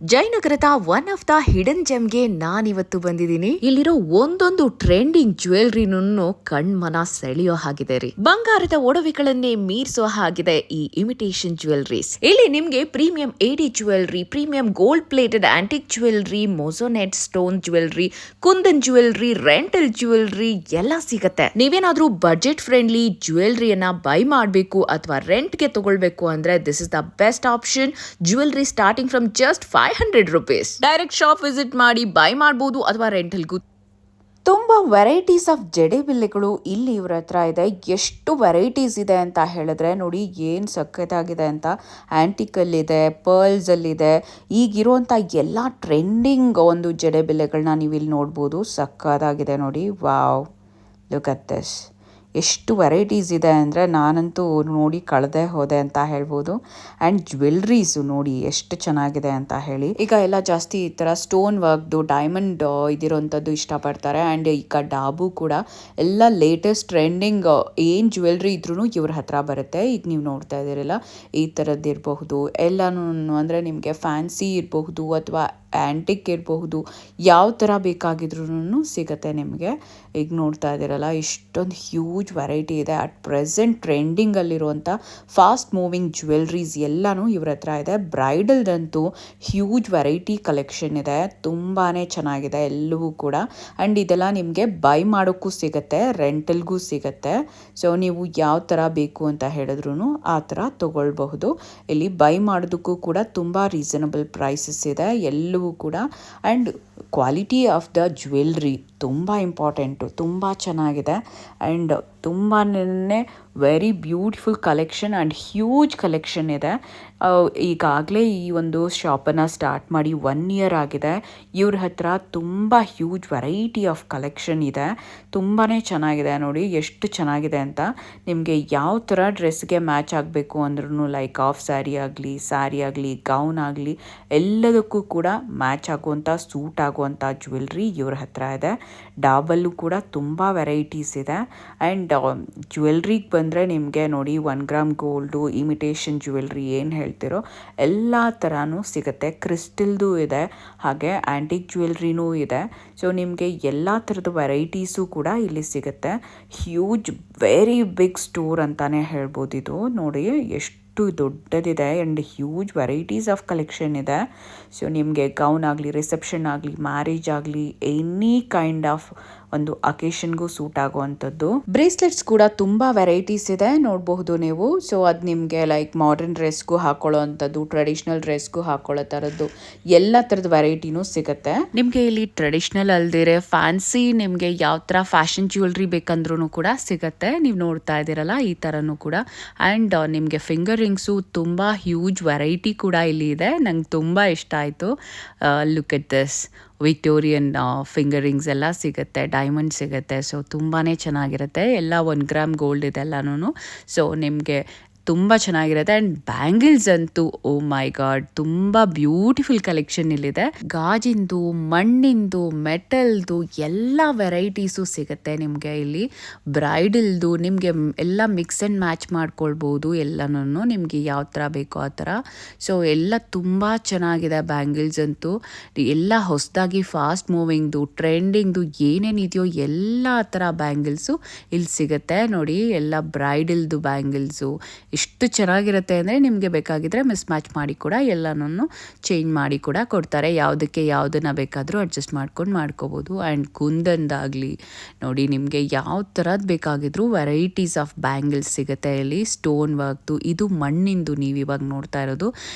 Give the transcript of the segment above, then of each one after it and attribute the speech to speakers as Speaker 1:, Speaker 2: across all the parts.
Speaker 1: ಜಯನಗರದ one of the hidden ಜೆಮ್ಗೆ ನಾನಿವತ್ತು ಬಂದಿದ್ದೀನಿ. ಇಲ್ಲಿರೋ ಒಂದೊಂದು ಟ್ರೆಂಡಿಂಗ್ ಜ್ಯುವೆಲ್ರಿನೂ ಕಣ್ಮನ ಸೆಳೆಯೋ ಹಾಗಿದೆ ರೀ. ಬಂಗಾರದ ಒಡವೆಗಳನ್ನೇ ಮೀರಿಸೋ ಹಾಗಿದೆ ಈ ಇಮಿಟೇಷನ್ ಜ್ಯುವೆಲ್ರೀಸ್. ಇಲ್ಲಿ ನಿಮ್ಗೆ premium AD jewellery, premium gold plated antique jewellery, moissanite stone jewellery, kundan jewellery, rental jewellery ಎಲ್ಲ ಸಿಗತ್ತೆ. ನೀವೇನಾದ್ರೂ ಬಜೆಟ್ ಫ್ರೆಂಡ್ಲಿ ಜ್ಯುವೆಲ್ರಿಯನ್ನ ಬೈ ಮಾಡಬೇಕು ಅಥವಾ ರೆಂಟ್ಗೆ ತಗೊಳ್ಬೇಕು ಅಂದ್ರೆ this is the best option. Jewellery starting from just ₹500. Direct shop visit ಮಾಡಿ ಬೈ ಮಾಡಬಹುದು ಅಥವಾ ರೆಂಟಲ್ಗೂ. ತುಂಬ ವೆರೈಟೀಸ್ ಆಫ್ ಜಡೆಬಿಲ್ಲೆಗಳು ಇಲ್ಲಿ ಇವ್ರ ಹತ್ರ ಇದೆ. ಎಷ್ಟು ವೆರೈಟೀಸ್ ಇದೆ ಅಂತ ಹೇಳಿದ್ರೆ ನೋಡಿ, ಏನು ಸಖತ್ತಾಗಿದೆ ಅಂತ. ಆ್ಯಂಟಿಕಲ್ಲಿದೆ, ಪರ್ಲ್ಸಲ್ಲಿದೆ, ಈಗಿರುವಂಥ ಎಲ್ಲ ಟ್ರೆಂಡಿಂಗ್ ಒಂದು ಜಡೆಬಿಲ್ಲೆಗಳನ್ನ ನೀವು ಇಲ್ಲಿ ನೋಡ್ಬೋದು. ಸಖತ್ತಾಗಿದೆ ನೋಡಿ. Wow, look at this. ಎಷ್ಟು ವೆರೈಟೀಸ್ ಇದೆ ಅಂದರೆ ನಾನಂತೂ ನೋಡಿ ಕಳೆದೇ ಹೋದೆ ಅಂತ ಹೇಳ್ಬೋದು. ಆ್ಯಂಡ್ ಜ್ಯುವೆಲ್ರೀಸು ನೋಡಿ ಎಷ್ಟು ಚೆನ್ನಾಗಿದೆ ಅಂತ ಹೇಳಿ. ಈಗ ಎಲ್ಲ ಜಾಸ್ತಿ ಈ ಥರ ಸ್ಟೋನ್ ವರ್ಕ್ದು, ಡೈಮಂಡ್ ಇದಿರೋಂಥದ್ದು ಇಷ್ಟಪಡ್ತಾರೆ. ಆ್ಯಂಡ್ ಈಗ ಡಾಬು ಕೂಡ ಎಲ್ಲ ಲೇಟೆಸ್ಟ್ ಟ್ರೆಂಡಿಂಗ್ ಏನು ಜ್ಯುವೆಲ್ರಿ ಇದ್ರೂ ಇವ್ರ ಹತ್ರ ಬರುತ್ತೆ. ಈಗ ನೀವು ನೋಡ್ತಾ ಇದ್ದೀರಲ್ಲ, ಈ ಥರದ್ದು ಇರಬಹುದು ಎಲ್ಲನೂ. ಅಂದರೆ ನಿಮಗೆ ಫ್ಯಾನ್ಸಿ ಇರಬಹುದು ಅಥವಾ ಆ್ಯಂಟಿಕ್ ಇರಬಹುದು, ಯಾವ ಥರ ಬೇಕಾಗಿದ್ರೂ ಸಿಗುತ್ತೆ ನಿಮಗೆ. ಈಗ ನೋಡ್ತಾ ಇದ್ದೀರಲ್ಲ, ಇಷ್ಟೊಂದು ಹ್ಯೂಜ್ ವೆರೈಟಿ ಇದೆ. ಅಟ್ ಪ್ರೆಸೆಂಟ್ ಟ್ರೆಂಡಿಂಗಲ್ಲಿರುವಂಥ ಫಾಸ್ಟ್ ಮೂವಿಂಗ್ ಜ್ಯುವೆಲ್ರೀಸ್ ಎಲ್ಲನೂ ಇವ್ರ ಹತ್ರ ಇದೆ. ಬ್ರೈಡಲ್ದಂತೂ ಹ್ಯೂಜ್ ವೆರೈಟಿ ಕಲೆಕ್ಷನ್ ಇದೆ, ತುಂಬಾ ಚೆನ್ನಾಗಿದೆ ಎಲ್ಲವೂ ಕೂಡ. ಆ್ಯಂಡ್ ಇದೆಲ್ಲ ನಿಮಗೆ ಬೈ ಮಾಡೋಕ್ಕೂ ಸಿಗುತ್ತೆ, ರೆಂಟಲ್ಗೂ ಸಿಗುತ್ತೆ. ಸೊ ನೀವು ಯಾವ ಥರ ಬೇಕು ಅಂತ ಹೇಳಿದ್ರು ಆ ಥರ ತೊಗೊಳ್ಬಹುದು. ಇಲ್ಲಿ ಬೈ ಮಾಡೋದಕ್ಕೂ ಕೂಡ ತುಂಬ ರೀಸನಬಲ್ ಪ್ರೈಸಸ್ ಇದೆ ಎಲ್ಲವೂ ಕೂಡ. And quality of the jewellery ತುಂಬ ಇಂಪಾರ್ಟೆಂಟು, ತುಂಬ ಚೆನ್ನಾಗಿದೆ. ಆ್ಯಂಡ್ ತುಂಬಾ very beautiful collection and huge collection ಇದೆ. ಈಗಾಗಲೇ ಈ ಒಂದು ಶಾಪನ್ನು ಸ್ಟಾರ್ಟ್ ಮಾಡಿ 1 year ಆಗಿದೆ. ಇವ್ರ ಹತ್ರ ತುಂಬ ಹ್ಯೂಜ್ ವೆರೈಟಿ ಆಫ್ ಕಲೆಕ್ಷನ್ ಇದೆ. ತುಂಬಾ ಚೆನ್ನಾಗಿದೆ ನೋಡಿ, ಎಷ್ಟು ಚೆನ್ನಾಗಿದೆ ಅಂತ. ನಿಮಗೆ ಯಾವ ಥರ ಡ್ರೆಸ್ಗೆ ಮ್ಯಾಚ್ ಆಗಬೇಕು ಅಂದ್ರೂ, ಲೈಕ್ ಆಫ್ ಸ್ಯಾರಿ ಆಗಲಿ ಗೌನ್ ಆಗಲಿ ಎಲ್ಲದಕ್ಕೂ ಕೂಡ ಮ್ಯಾಚ್ ಆಗುವಂಥ, ಸೂಟ್ ಆಗುವಂಥ ಜ್ಯುವೆಲ್ರಿ ಇವ್ರ ಹತ್ರ ಇದೆ. ಡಾಬಲ್ಲೂ ಕೂಡ ತುಂಬ ವೆರೈಟೀಸ್ ಇದೆ. ಆ್ಯಂಡ್ ಜ್ಯುವೆಲ್ರಿಗೆ ಬಂದರೆ ನಿಮಗೆ ನೋಡಿ 1 ಗ್ರಾಮ್ ಗೋಲ್ಡು, ಇಮಿಟೇಷನ್ ಜ್ಯುವೆಲ್ರಿ ಏನು ಹೇಳ್ತಿರೋ ಎಲ್ಲ ಥರನೂ ಸಿಗುತ್ತೆ. ಕ್ರಿಸ್ಟಲ್ದು ಇದೆ, ಹಾಗೆ ಆ್ಯಂಟಿಕ್ ಜ್ಯುವೆಲ್ರಿನೂ ಇದೆ. ಸೊ ನಿಮಗೆ ಎಲ್ಲ ಥರದ ವೆರೈಟೀಸು ಕೂಡ ಇಲ್ಲಿ ಸಿಗುತ್ತೆ. ಹ್ಯೂಜ್ ವೆರಿ ಬಿಗ್ ಸ್ಟೋರ್ ಅಂತಲೇ ಹೇಳ್ಬೋದು ಇದು. ನೋಡಿ ಎಷ್ಟು ದೊಡ್ಡದಿದೆ and huge varieties of collection ಇದೆ. ಸೊ ನಿಮಗೆ ಗೌನ್ ಆಗಲಿ, ರಿಸೆಪ್ಷನ್ ಆಗಲಿ, ಮ್ಯಾರೇಜ್ ಆಗಲಿ, ಎನಿ ಕೈಂಡ್ ಆಫ್ ಒಂದು ಅಕೇಶನ್ಗೂ ಸೂಟ್ ಆಗುವಂಥದ್ದು. ಬ್ರೇಸ್ಲೆಟ್ಸ್ ಕೂಡ ತುಂಬ ವೆರೈಟೀಸ್ ಇದೆ, ನೋಡಬಹುದು ನೀವು. ಸೊ ಅದು ನಿಮಗೆ ಲೈಕ್ ಮಾಡರ್ನ್ ಡ್ರೆಸ್ಗೂ ಹಾಕೊಳ್ಳೋ ಅಂಥದ್ದು, ಟ್ರೆಡಿಷ್ನಲ್ ಡ್ರೆಸ್ಗೂ ಹಾಕೊಳ್ಳೋ ಥರದ್ದು ಎಲ್ಲ ಥರದ ವೆರೈಟಿನೂ ಸಿಗುತ್ತೆ. ನಿಮಗೆ ಇಲ್ಲಿ ಟ್ರೆಡಿಷ್ನಲ್ ಅಲ್ದಿರೆ ಫ್ಯಾನ್ಸಿ ನಿಮಗೆ ಯಾವ ಥರ ಫ್ಯಾಷನ್ ಜ್ಯುವೆಲ್ರಿ ಬೇಕಂದ್ರೂ ಕೂಡ ಸಿಗುತ್ತೆ. ನೀವು ನೋಡ್ತಾ ಇದ್ದೀರಲ್ಲ, ಈ ಥರನೂ ಕೂಡ. ಆ್ಯಂಡ್ ನಿಮಗೆ ಫಿಂಗರ್ ರಿಂಗ್ಸು ತುಂಬ ಹ್ಯೂಜ್ ವೆರೈಟಿ ಕೂಡ ಇಲ್ಲಿ ಇದೆ. ನಂಗೆ ತುಂಬ ಇಷ್ಟ ಆಯಿತು. Look at this. Victorian finger rings ಎಲ್ಲ ಸಿಗುತ್ತೆ, ಡೈಮಂಡ್ ಸಿಗುತ್ತೆ. ಸೊ ತುಂಬಾ ಚೆನ್ನಾಗಿರುತ್ತೆ. ಎಲ್ಲ 1 ಗ್ರಾಮ್ ಗೋಲ್ಡ್ ಇದೆಲ್ಲನೂ. ಸೊ ನಿಮಗೆ ತುಂಬ ಚೆನ್ನಾಗಿರುತ್ತೆ. ಆ್ಯಂಡ್ ಬ್ಯಾಂಗಲ್ಸ್ ಅಂತೂ ಓ ಮೈ ಗಾಡ್, ತುಂಬ ಬ್ಯೂಟಿಫುಲ್ ಕಲೆಕ್ಷನ್ ಇಲ್ಲಿದೆ. ಗಾಜಿಂದು, ಮಣ್ಣಿಂದು, ಮೆಟಲ್ದು ಎಲ್ಲ ವೆರೈಟೀಸು ಸಿಗುತ್ತೆ ನಿಮಗೆ ಇಲ್ಲಿ. ಬ್ರೈಡಲ್ದು ನಿಮಗೆ ಎಲ್ಲ ಮಿಕ್ಸ್ ಆ್ಯಂಡ್ ಮ್ಯಾಚ್ ಮಾಡ್ಕೊಳ್ಬೋದು ಎಲ್ಲನೂ, ನಿಮಗೆ ಯಾವ ಥರ ಬೇಕೋ ಆ ಥರ. ಸೊ ಎಲ್ಲ ತುಂಬ ಚೆನ್ನಾಗಿದೆ. ಬ್ಯಾಂಗಲ್ಸ್ ಅಂತೂ ಎಲ್ಲ ಹೊಸದಾಗಿ ಫಾಸ್ಟ್ ಮೂವಿಂಗ್ದು, ಟ್ರೆಂಡಿಂಗ್ದು ಏನೇನಿದೆಯೋ ಎಲ್ಲ ಥರ ಬ್ಯಾಂಗಲ್ಸು ಇಲ್ಲಿ ಸಿಗುತ್ತೆ ನೋಡಿ. ಎಲ್ಲ ಬ್ರೈಡಲ್ದು ಬ್ಯಾಂಗಲ್ಸು ಇಷ್ಟು ಚೆನ್ನಾಗಿರುತ್ತೆ ಅಂದರೆ ನಿಮಗೆ ಬೇಕಾಗಿದ್ದರೆ ಮಿಸ್ ಮ್ಯಾಚ್ ಮಾಡಿ ಕೂಡ ಎಲ್ಲನೂ ಚೇಂಜ್ ಮಾಡಿ ಕೂಡ ಕೊಡ್ತಾರೆ. ಯಾವುದಕ್ಕೆ ಯಾವುದನ್ನು ಬೇಕಾದರೂ ಅಡ್ಜಸ್ಟ್ ಮಾಡ್ಕೋಬೋದು. ಆ್ಯಂಡ್ ಕುಂದನ್ದಾಗಲಿ ನೋಡಿ, ನಿಮಗೆ ಯಾವ ಥರದ್ದು ಬೇಕಾಗಿದ್ರೂ ವೆರೈಟೀಸ್ ಆಫ್ ಬ್ಯಾಂಗಲ್ಸ್ ಸಿಗುತ್ತೆ ಇಲ್ಲಿ. ಸ್ಟೋನ್ ವರ್ಕ್ದು, ಇದು ಮಣ್ಣಿಂದು ನೀವು ಇವಾಗ ನೋಡ್ತಾ ಇರೋದು.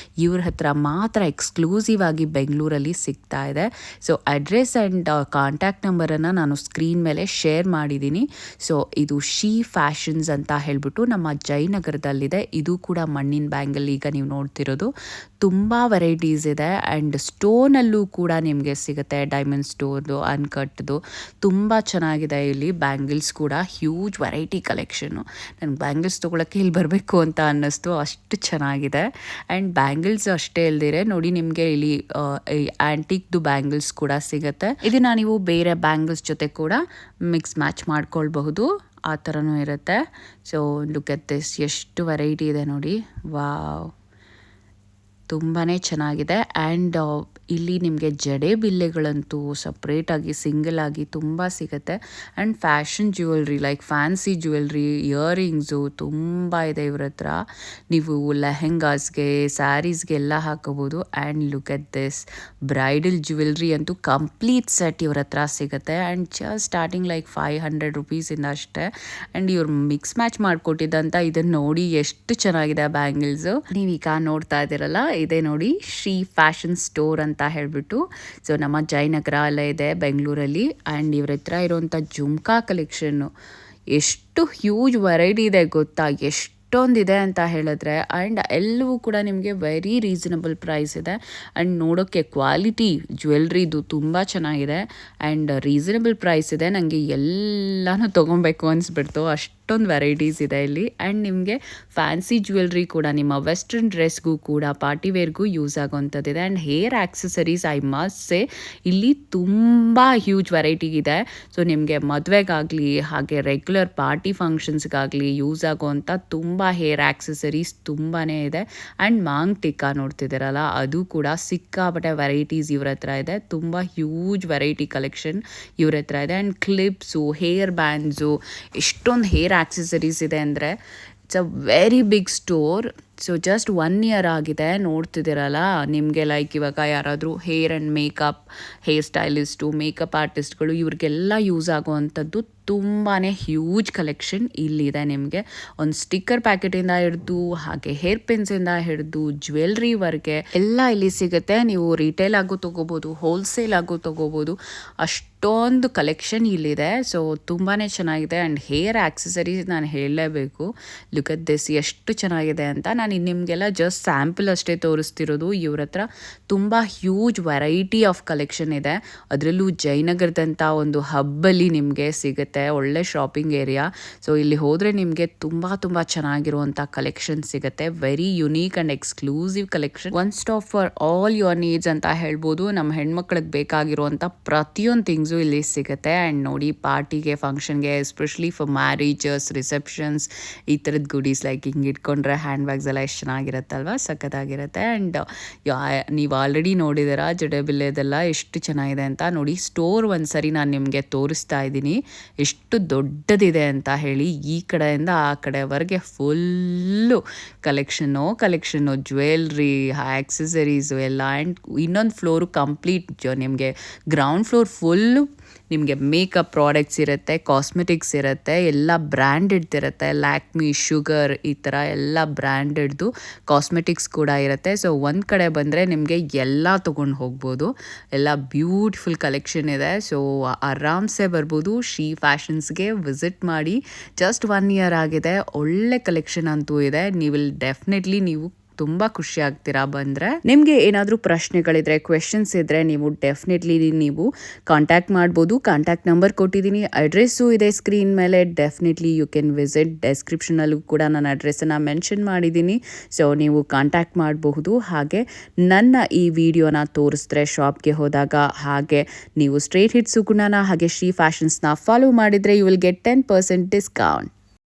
Speaker 1: ಇವ್ರ ಹತ್ರ ಮಾತ್ರ ಎಕ್ಸ್ಕ್ಲೂಸಿವ್ ಆಗಿ ಬೆಂಗಳೂರಲ್ಲಿ ಸಿಗ್ತಾ ಇದೆ. ಸೊ ಅಡ್ರೆಸ್ ಆ್ಯಂಡ್ ಕಾಂಟ್ಯಾಕ್ಟ್ ನಂಬರನ್ನು ನಾನು ಸ್ಕ್ರೀನ್ ಮೇಲೆ ಶೇರ್ ಮಾಡಿದ್ದೀನಿ. ಸೊ ಇದು ಶಿ ಫ್ಯಾಷನ್ಸ್ ಅಂತ ಹೇಳ್ಬಿಟ್ಟು ನಮ್ಮ ಜಯನಗರದಲ್ಲಿದೆ. ಇದು ಕೂಡ ಮಣ್ಣಿನ ಬ್ಯಾಂಗಲ್ ಈಗ ನೀವು ನೋಡ್ತಿರೋದು. ತುಂಬ ವೆರೈಟೀಸ್ ಇದೆ. ಆ್ಯಂಡ್ ಸ್ಟೋನಲ್ಲೂ ಕೂಡ ನಿಮಗೆ ಸಿಗುತ್ತೆ, ಡೈಮಂಡ್ ಸ್ಟೋನ್ದು, ಅನ್ಕಟ್ದು. ತುಂಬ ಚೆನ್ನಾಗಿದೆ ಇಲ್ಲಿ. ಬ್ಯಾಂಗಲ್ಸ್ ಕೂಡ ಹ್ಯೂಜ್ ವೆರೈಟಿ ಕಲೆಕ್ಷನ್ನು. ನನಗೆ ಬ್ಯಾಂಗಲ್ಸ್ ತೊಗೊಳಕ್ಕೆ ಇಲ್ಲಿ ಬರಬೇಕು ಅಂತ ಅನ್ನಿಸ್ತು, ಅಷ್ಟು ಚೆನ್ನಾಗಿದೆ. ಆ್ಯಂಡ್ ಬ್ಯಾಂಗಲ್ಸ್ ಅಷ್ಟೇ ಇಲ್ದಿರೆ ನೋಡಿ, ನಿಮಗೆ ಇಲ್ಲಿ ಆ್ಯಂಟಿಕ್ದು ಬ್ಯಾಂಗಲ್ಸ್ ಕೂಡ ಸಿಗುತ್ತೆ. ಇದನ್ನು ನೀವು ಬೇರೆ ಬ್ಯಾಂಗಲ್ಸ್ ಜೊತೆ ಕೂಡ ಮಿಕ್ಸ್ ಮ್ಯಾಚ್ ಮಾಡ್ಕೊಳ್ಬಹುದು, ಆ ಥರನೂ ಇರುತ್ತೆ. ಸೊ ಲುಕ್ ಎಟ್ ದಿಸ್, ಎಷ್ಟು ವೆರೈಟಿ ಇದೆ ನೋಡಿ. ವಾವ್, ತುಂಬಾ ಚೆನ್ನಾಗಿದೆ. ಆ್ಯಂಡ್ ಇಲ್ಲಿ ನಿಮಗೆ ಜಡೆ ಬಿಲ್ಲೆಗಳಂತೂ ಸಪ್ರೇಟಾಗಿ ಸಿಂಗಲ್ ಆಗಿ ತುಂಬ ಸಿಗುತ್ತೆ. And fashion jewellery like fancy jewellery, earrings ತುಂಬ ಇದೆ ಇವ್ರ ಹತ್ರ. ನೀವು ಲೆಹೆಂಗಾಸ್ಗೆ, ಸ್ಯಾರೀಸ್ಗೆಲ್ಲ ಹಾಕೋಬೋದು. And look at this bridal jewellery ಅಂತೂ ಕಂಪ್ಲೀಟ್ ಸೆಟ್ ಇವ್ರ ಹತ್ರ ಸಿಗುತ್ತೆ. ಆ್ಯಂಡ್ ಜಸ್ಟ್ ಸ್ಟಾರ್ಟಿಂಗ್ ಲೈಕ್ 500 ರುಪೀಸಿಂದ ಅಷ್ಟೇ. ಆ್ಯಂಡ್ ಇವ್ರು ಮಿಕ್ಸ್ ಮ್ಯಾಚ್ ಮಾಡಿಕೊಟ್ಟಿದ್ದಂಥ ಇದನ್ನು ನೋಡಿ ಎಷ್ಟು ಚೆನ್ನಾಗಿದೆ ಬ್ಯಾಂಗಲ್ಸು. ನೀವೀಗ ನೋಡ್ತಾ ಇದ್ದೀರಲ್ಲ, ಇದೇ ನೋಡಿ ಶ್ರೀ ಫ್ಯಾಷನ್ ಸ್ಟೋರ್ ಅಂತ ಹೇಳ್ಬಿಟ್ಟು. ಸೊ ನಮ್ಮ ಜಯನಗರ ಎಲ್ಲ ಇದೆ ಬೆಂಗಳೂರಲ್ಲಿ. ಆ್ಯಂಡ್ ಇವ್ರ ಹತ್ರ ಇರೋವಂಥ ಜುಮ್ಕಾ ಕಲೆಕ್ಷನ್ನು ಎಷ್ಟು ಹ್ಯೂಜ್ ವೆರೈಟಿ ಇದೆ ಗೊತ್ತಾ, ಎಷ್ಟೊಂದಿದೆ ಅಂತ ಹೇಳಿದ್ರೆ. ಆ್ಯಂಡ್ ಎಲ್ಲವೂ ಕೂಡ ನಿಮಗೆ ವೆರಿ ರೀಸನಬಲ್ ಪ್ರೈಸ್ ಇದೆ. ಆ್ಯಂಡ್ ನೋಡೋಕ್ಕೆ ಕ್ವಾಲಿಟಿ ಜ್ಯುವೆಲ್ರಿದು ತುಂಬ ಚೆನ್ನಾಗಿದೆ ಆ್ಯಂಡ್ ರೀಸನಬಲ್ ಪ್ರೈಸ್ ಇದೆ. ನನಗೆ ಎಲ್ಲನೂ ತೊಗೊಬೇಕು ಅನಿಸ್ಬಿಡ್ತು, ಅಷ್ಟೊಂದು ವೆರೈಟೀಸ್ ಇದೆ ಇಲ್ಲಿ. ಆ್ಯಂಡ್ ನಿಮಗೆ ಫ್ಯಾನ್ಸಿ ಜ್ಯುವೆಲ್ರಿ ಕೂಡ ನಿಮ್ಮ ವೆಸ್ಟರ್ನ್ ಡ್ರೆಸ್ಗೂ ಕೂಡ ಪಾರ್ಟಿ ವೇರ್ಗೂ ಯೂಸ್ ಆಗೋವಂಥದ್ದಿದೆ. And hair accessories I must say ಇಲ್ಲಿ ತುಂಬ ಹ್ಯೂಜ್ ವೆರೈಟಿ ಇದೆ. ಸೊ ನಿಮಗೆ ಮದುವೆಗಾಗಲಿ ಹಾಗೆ ರೆಗ್ಯುಲರ್ ಪಾರ್ಟಿ ಫಂಕ್ಷನ್ಸ್ಗಾಗಲಿ ಯೂಸ್ ಆಗೋವಂಥ ತುಂಬ ಹೇರ್ ಆಕ್ಸೆಸರೀಸ್ ತುಂಬಾ ಇದೆ. ಆ್ಯಂಡ್ ಮಾಂಗ್ ಟಿಕ್ಕಾ ನೋಡ್ತಿದ್ದೀರಲ್ಲ, ಅದು ಕೂಡ ಸಿಕ್ಕಾಪಟ್ಟೆ ವೆರೈಟೀಸ್ ಇವ್ರ ಹತ್ರ ಇದೆ. ತುಂಬ ಹ್ಯೂಜ್ ವೆರೈಟಿ ಕಲೆಕ್ಷನ್ ಇವ್ರ ಹತ್ರ ಇದೆ. ಆ್ಯಂಡ್ ಕ್ಲಿಪ್ಸು, ಹೇರ್ ಬ್ಯಾಂಡ್ಸು, ಎಷ್ಟೊಂದು ಹೇರ್ ಆಕ್ಸೆಸರೀಸ್ ಇದೆ ಅಂದರೆ it's a very big store. So just 1 year ಆಗಿದೆ, ನೋಡ್ತಿದ್ದೀರಲ್ಲ. ನಿಮಗೆ ಲೈಕ್ ಇವಾಗ ಯಾರಾದರೂ hair and makeup, hair stylist, makeup ಆರ್ಟಿಸ್ಟ್ಗಳು ಇವ್ರಿಗೆಲ್ಲ ಯೂಸ್ ಆಗುವಂಥದ್ದು ತುಂಬಾ ಹ್ಯೂಜ್ ಕಲೆಕ್ಷನ್ ಇಲ್ಲಿದೆ. ನಿಮಗೆ ಒಂದು ಸ್ಟಿಕ್ಕರ್ ಪ್ಯಾಕೆಟಿಂದ ಹಿಡಿದು ಹಾಗೆ ಹೇರ್ ಪಿನ್ಸಿಂದ ಹಿಡಿದು ಜ್ಯುವೆಲ್ರಿವರೆಗೆ ಎಲ್ಲ ಇಲ್ಲಿ ಸಿಗುತ್ತೆ. ನೀವು ರಿಟೇಲ್ ಆಗು ತೊಗೋಬೋದು, ಹೋಲ್ಸೇಲ್ ಆಗು ತೊಗೋಬೋದು, ಅಷ್ಟೊಂದು ಕಲೆಕ್ಷನ್ ಇಲ್ಲಿದೆ. ಸೊ ತುಂಬಾ ಚೆನ್ನಾಗಿದೆ. ಆ್ಯಂಡ್ ಹೇರ್ ಆಕ್ಸೆಸರೀಸ್ ನಾನು ಹೇಳಲೇಬೇಕು, ಲುಕ್ ಅಟ್ ದಿಸ್ ಎಷ್ಟು ಚೆನ್ನಾಗಿದೆ ಅಂತ. ನಾನು ನಿಮಗೆಲ್ಲ ಜಸ್ಟ್ ಸ್ಯಾಂಪಲ್ ಅಷ್ಟೇ ತೋರಿಸ್ತಿರೋದು. ಇವ್ರ ಹತ್ರ ತುಂಬ ಹ್ಯೂಜ್ ವೆರೈಟಿ ಆಫ್ ಕಲೆಕ್ಷನ್ ಇದೆ. ಅದರಲ್ಲೂ ಜಯನಗರದಂಥ ಒಂದು ಹಬ್ಬಲ್ಲಿ ನಿಮಗೆ ಸಿಗುತ್ತೆ, ಒಳ್ಳೆ ಶಾಪಿಂಗ್ ಏರಿಯಾ. ಸೊ ಇಲ್ಲಿ ಹೋದರೆ ನಿಮಗೆ ತುಂಬ ಚೆನ್ನಾಗಿರುವಂಥ ಕಲೆಕ್ಷನ್ ಸಿಗುತ್ತೆ. Very unique and exclusive collection, one stop for all your needs ಅಂತ ಹೇಳ್ಬೋದು. ನಮ್ಮ ಹೆಣ್ಮಕ್ಳಿಗೆ ಬೇಕಾಗಿರುವಂಥ ಪ್ರತಿಯೊಂದು ಥಿಂಗ್ಸು ಇಲ್ಲಿ ಸಿಗುತ್ತೆ. ಆ್ಯಂಡ್ ನೋಡಿ, ಪಾರ್ಟಿಗೆ, ಫಂಕ್ಷನ್ಗೆ, ಎಸ್ಪೆಷಲಿ ಫಾರ್ ಮ್ಯಾರೇಜಸ್, ರಿಸೆಪ್ಷನ್ಸ್, ಈ ಥರದ್ದು ಗುಡೀಸ್ ಲೈಕ್ ಹಿಂಗೆ ಇಟ್ಕೊಂಡ್ರೆ ಹ್ಯಾಂಡ್ ಬ್ಯಾಗ್ಸ್ ಎಲ್ಲ ಎಷ್ಟು ಚೆನ್ನಾಗಿರುತ್ತಲ್ವ, ಸಖತ್ತಾಗಿರುತ್ತೆ. ಆ್ಯಂಡ್ ನೀವು ಆಲ್ರೆಡಿ ನೋಡಿದ್ದೀರಾ ಜಡೆಬಿಲ್ಲೆದೆಲ್ಲ ಎಷ್ಟು ಚೆನ್ನಾಗಿದೆ ಅಂತ. ನೋಡಿ, ಸ್ಟೋರ್ ಒಂದ್ಸರಿ ನಾನು ನಿಮಗೆ ತೋರಿಸ್ತಾ ಇದ್ದೀನಿ ಎಷ್ಟು ದೊಡ್ಡದಿದೆ ಅಂತ ಹೇಳಿ. ಈ ಕಡೆಯಿಂದ ಆ ಕಡೆವರೆಗೆ ಫುಲ್ಲು ಕಲೆಕ್ಷನ್ನು ಜ್ಯುವೆಲ್ರಿ, ಆಕ್ಸೆಸರೀಸು ಎಲ್ಲ. ಆ್ಯಂಡ್ ಇನ್ನೊಂದು ಫ್ಲೋರು ಕಂಪ್ಲೀಟ್ ನಿಮಗೆ ಗ್ರೌಂಡ್ ಫ್ಲೋರ್ ಫುಲ್ಲು ನಿಮಗೆ ಮೇಕಪ್ ಪ್ರಾಡಕ್ಟ್ಸ್ ಇರುತ್ತೆ, ಕಾಸ್ಮೆಟಿಕ್ಸ್ ಇರುತ್ತೆ, ಎಲ್ಲ ಬ್ರ್ಯಾಂಡೆಡ್ ಇರುತ್ತೆ. ಲ್ಯಾಕ್ಮಿ, ಶುಗರ್, ಈ ಥರ ಎಲ್ಲ ಬ್ರ್ಯಾಂಡೆಡ್ದು ಕಾಸ್ಮೆಟಿಕ್ಸ್ ಕೂಡ ಇರುತ್ತೆ. ಸೊ ಒಂದು ಕಡೆ ಬಂದರೆ ನಿಮಗೆ ಎಲ್ಲ ತೊಗೊಂಡು ಹೋಗ್ಬೋದು. ಎಲ್ಲ ಬ್ಯೂಟಿಫುಲ್ ಕಲೆಕ್ಷನ್ ಇದೆ. ಸೊ ಆರಾಮ್ಸೆ ಬರ್ಬೋದು. ಶ್ರೀ ಫ್ಯಾಷನ್ಸ್ಗೆ ವಿಸಿಟ್ ಮಾಡಿ. ಜಸ್ಟ್ 1 ಇಯರ್ ಆಗಿದೆ, ಒಳ್ಳೆ ಕಲೆಕ್ಷನ್ ಅಂತೂ ಇದೆ. ಡೆಫಿನೆಟ್ಲಿ ನೀವು ತುಂಬ ಖುಷಿ ಆಗ್ತೀರಾ ಬಂದರೆ. ನಿಮಗೆ ಏನಾದರೂ ಪ್ರಶ್ನೆಗಳಿದ್ರೆ, ಕ್ವೆಶನ್ಸ್ ಇದ್ದರೆ ನೀವು ಡೆಫಿನೆಟ್ಲಿ ನೀವು ಕಾಂಟ್ಯಾಕ್ಟ್ ಮಾಡ್ಬೋದು. ಕಾಂಟ್ಯಾಕ್ಟ್ ನಂಬರ್ ಕೊಟ್ಟಿದ್ದೀನಿ, ಅಡ್ರೆಸ್ಸು ಇದೆ ಸ್ಕ್ರೀನ್ ಮೇಲೆ. Definitely you can visit. ಡೆಸ್ಕ್ರಿಪ್ಷನಲ್ಲೂ ಕೂಡ ನನ್ನ ಅಡ್ರೆಸ್ಸನ್ನು ಮೆನ್ಷನ್ ಮಾಡಿದ್ದೀನಿ. ಸೊ ನೀವು ಕಾಂಟ್ಯಾಕ್ಟ್ ಮಾಡಬಹುದು. ಹಾಗೆ ನನ್ನ ಈ ವಿಡಿಯೋನ ತೋರಿಸಿದ್ರೆ ಶಾಪ್ಗೆ ಹೋದಾಗ, ಹಾಗೆ ನೀವು ಸ್ಟ್ರೇಟ್ ಹಿಟ್ ಸುಗುಣನ ಹಾಗೆ ಶ್ರೀ ಫ್ಯಾಷನ್ಸ್ನ ಫಾಲೋ ಮಾಡಿದರೆ ಯು ವಿಲ್ ಗೆಟ್ 10% ಡಿಸ್ಕೌಂಟ್.